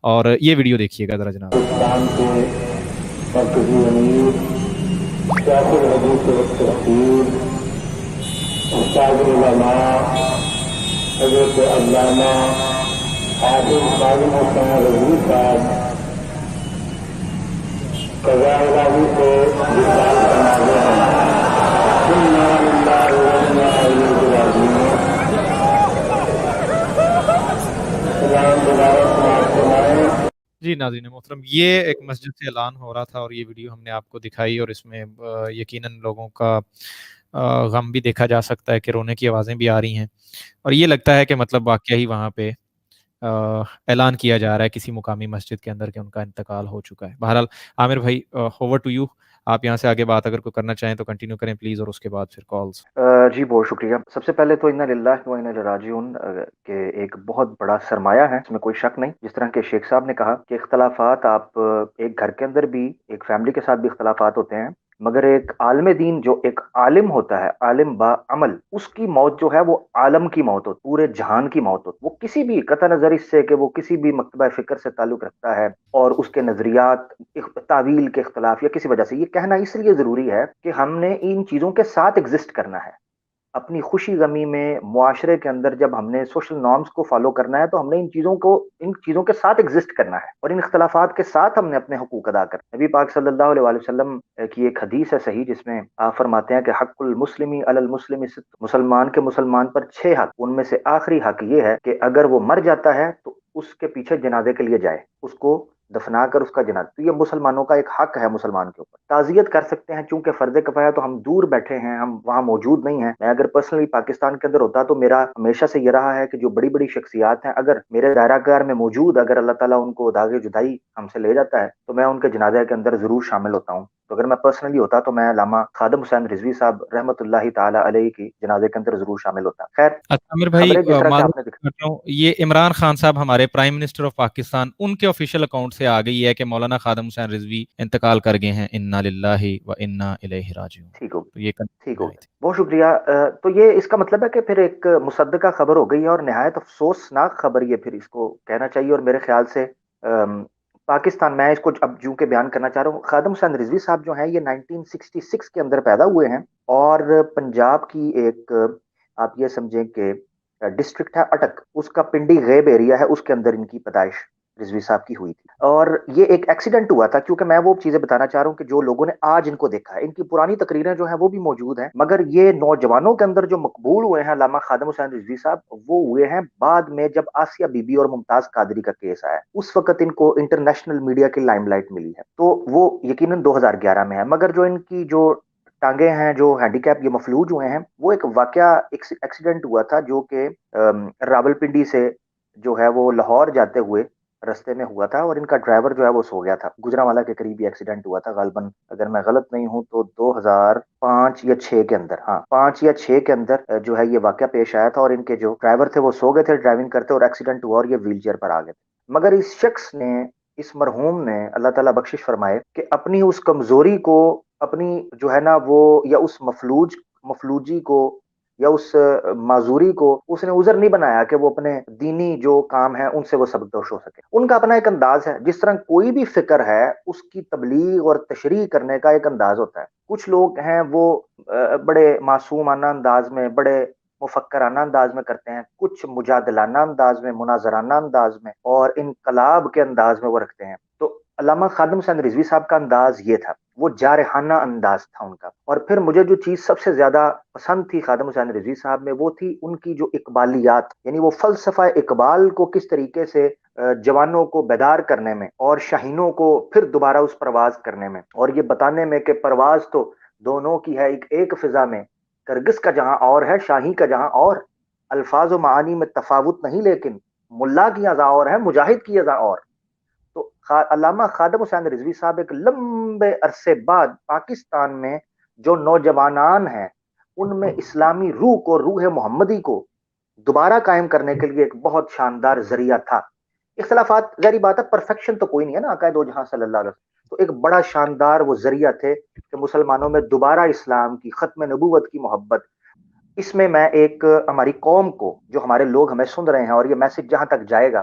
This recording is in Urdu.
اور یہ ویڈیو دیکھیے گا ذرا جناب۔ پاکستان کے مرکزی امیر سیاست حدیث تحقیر استاد العلماء حضرت علامہ حافظ خادم حسین رضوی صاحب قضاء الہی سے وصال فرماتے ہیں۔ انا للہ و انا الیہ راجعون۔ سلام مبارک سماعت فرمائیں۔ جی ناظرین محترم، یہ ایک مسجد سے اعلان ہو رہا تھا اور یہ ویڈیو ہم نے آپ کو دکھائی، اور اس میں یقیناً لوگوں کا غم بھی دیکھا جا سکتا ہے کہ رونے کی آوازیں بھی آ رہی ہیں، اور یہ لگتا ہے کہ مطلب واقعہ ہی وہاں پہ اعلان کیا جا رہا ہے کسی مقامی مسجد کے اندر کہ ان کا انتقال ہو چکا ہے۔ بہرحال عامر بھائی، اوور ٹو یو، آپ یہاں سے آگے بات اگر کوئی کرنا چاہیں تو کنٹینیو کریں پلیز، اور اس کے بعد پھر کالز۔ جی بہت شکریہ۔ سب سے پہلے تو انا للہ و انا الیہ راجعون کہ ایک بہت بڑا سرمایہ ہے، اس میں کوئی شک نہیں۔ جس طرح کہ شیخ صاحب نے کہا کہ اختلافات، آپ ایک گھر کے اندر بھی ایک فیملی کے ساتھ بھی اختلافات ہوتے ہیں، مگر ایک عالم دین جو ایک عالم ہوتا ہے، عالم با عمل، اس کی موت جو ہے وہ عالم کی موت ہوتی، پورے جہان کی موت ہوتی۔ وہ کسی بھی قطع نظر اس سے کہ وہ کسی بھی مکتبہ فکر سے تعلق رکھتا ہے اور اس کے نظریات تعویل کے اختلاف یا کسی وجہ سے، یہ کہنا اس لیے ضروری ہے کہ ہم نے ان چیزوں کے ساتھ ایگزسٹ کرنا ہے۔ اپنی خوشی غمی میں معاشرے کے اندر جب ہم نے سوشل نارمز کو فالو کرنا ہے تو ہم نے ان چیزوں کے ساتھ ایگزسٹ کرنا ہے، اور ان اختلافات کے ساتھ ہم نے اپنے حقوق ادا کرنا ہے۔ نبی پاک صلی اللہ علیہ وآلہ وسلم کی ایک حدیث ہے صحیح، جس میں آپ فرماتے ہیں کہ حق المسلمی علی المسلم ست، مسلمان کے مسلمان پر 6 حق، ان میں سے آخری حق یہ ہے کہ اگر وہ مر جاتا ہے تو اس کے پیچھے جنازے کے لیے جائے، اس کو دفنا کر اس کا جنازہ۔ تو یہ مسلمانوں کا ایک حق ہے مسلمان کے اوپر۔ تعزیت کر سکتے ہیں، چونکہ فرض کفایہ تو ہم دور بیٹھے ہیں، ہم وہاں موجود نہیں ہیں۔ میں اگر پرسنلی پاکستان کے اندر ہوتا تو میرا ہمیشہ سے یہ رہا ہے کہ جو بڑی بڑی شخصیات ہیں اگر میرے دائرہ کار میں موجود، اگر اللہ تعالیٰ ان کو داغ جدائی ہم سے لے جاتا ہے تو میں ان کے جنازے کے اندر ضرور شامل ہوتا ہوں۔ تو اگر میں پرسنلی ہوتا تو میں علامہ خادم حسین رضوی صاحب رحمۃ اللہ تعالی علیہ کی جنازے کے اندر ضرور شامل ہوتا۔ خیر، اچھا عامر بھائی، خبریں جس طرح کہ معذرت آپ نے کرتا ہوں، یہ عمران خان صاحب ہمارے پرائم منسٹر آف پاکستان، ان کے آفیشیل اکاؤنٹ سے آ گئی ہے کہ مولانا خادم حسین رضوی انتقال کر گئے ہیں، انا للہ و انا الیہ راجعون۔ ٹھیک ہو تو یہ ٹھیک کنفرم ہو آئی تھی۔ بہت شکریہ۔ تو یہ اس کا مطلب ہے کہ پھر ایک مصدقہ خبر ہو گئی ہے، اور نہایت افسوسناک خبر یہ پھر اس کو کہنا چاہیے۔ اور میرے خیال سے پاکستان، میں اس کو اب جو کہ بیان کرنا چاہ رہا ہوں، خادم حسین رضوی صاحب جو ہیں یہ 1966 کے اندر پیدا ہوئے ہیں، اور پنجاب کی ایک آپ یہ سمجھیں کہ ڈسٹرکٹ ہے اٹک، اس کا پنڈی غیب ایریا ہے، اس کے اندر ان کی پیدائش رضوی صاحب کی ہوئی تھی۔ اور یہ ایک ایکسیڈنٹ ہوا تھا، کیونکہ میں وہ چیزیں بتانا چاہ رہا ہوں کہ جو لوگوں نے آج ان کو دیکھا ہے، ان کی پرانی تقریریں جو ہیں وہ بھی موجود ہیں، مگر یہ نوجوانوں کے اندر جو مقبول ہوئے ہیں علامہ خادم حسین رضوی صاحب، وہ ہوئے ہیں بعد میں جب آسیہ بی بی اور ممتاز قادری کا کیس آیا، اس وقت ان کو انٹرنیشنل میڈیا کی لائم لائٹ ملی ہے، تو وہ یقیناً 2011 میں ہے۔ مگر جو ان کی جو ٹانگیں ہیں، جو ہینڈی کیپ، یہ مفلوج ہوئے ہیں، وہ ایک واقعہ ایکسیڈنٹ ہوا تھا جو کہ راول پنڈی سے جو ہے وہ لاہور جاتے ہوئے رستے میں ہوا تھا، اور ان کا ڈرائیور جو ہے وہ سو گیا تھا۔ گجرانوالہ کے قریب یہ ایکسیڈنٹ ہوا تھا غالباً، اگر میں غلط نہیں ہوں تو 2005 یا 6 کے اندر، ہاں 5 یا 6 کے اندر جو ہے یہ واقعہ پیش آیا تھا، اور ان کے جو ڈرائیور تھے وہ سو گئے تھے ڈرائیونگ کرتے، اور ایکسیڈنٹ ہوا اور یہ ویل چیئر پر آ گئے تھے۔ مگر اس شخص نے، اس مرحوم نے، اللہ تعالیٰ بخشش فرمائے، کہ اپنی اس کمزوری کو، اپنی جو ہے نا وہ، یا اس مفلوجی کو، یا اس معذوری کو اس نے عذر نہیں بنایا کہ وہ اپنے دینی جو کام ہے ان سے وہ سبکدوش ہو سکے۔ ان کا اپنا ایک انداز ہے، جس طرح کوئی بھی فکر ہے اس کی تبلیغ اور تشریح کرنے کا ایک انداز ہوتا ہے۔ کچھ لوگ ہیں وہ بڑے معصومانہ انداز میں، بڑے مفکرانہ انداز میں کرتے ہیں، کچھ مجادلانہ انداز میں، مناظرانہ انداز میں، اور انقلاب کے انداز میں وہ رکھتے ہیں۔ تو علامہ خادم حسین رضوی صاحب کا انداز یہ تھا، وہ جارحانہ انداز تھا ان کا۔ اور پھر مجھے جو چیز سب سے زیادہ پسند تھی خادم حسین رضوی صاحب میں، وہ تھی ان کی جو اقبالیات، یعنی وہ فلسفہ اقبال کو کس طریقے سے جوانوں کو بیدار کرنے میں، اور شاہینوں کو پھر دوبارہ اس پرواز کرنے میں، اور یہ بتانے میں کہ پرواز تو دونوں کی ہے ایک فضا میں، کرگس کا جہاں اور ہے، شاہی کا جہاں اور، الفاظ و معانی میں تفاوت نہیں لیکن ملا کی اذا اور ہے، مجاہد کی اذا اور۔ تو علامہ خادم حسین رضوی صاحب ایک لمبے عرصے بعد پاکستان میں جو نوجوانان ہیں ان میں اسلامی روح کو، روح محمدی کو دوبارہ قائم کرنے کے لیے ایک بہت شاندار ذریعہ تھا۔ اختلافات ظاہری بات ہے، پرفیکشن تو کوئی نہیں ہے نا، آقا دو جہاں صلی اللہ علیہ وسلم، تو ایک بڑا شاندار وہ ذریعہ تھے کہ مسلمانوں میں دوبارہ اسلام کی، ختم نبوت کی محبت۔ اس میں ایک ہماری قوم کو، جو ہمارے لوگ ہمیں سن رہے ہیں، اور یہ میسج جہاں تک جائے گا،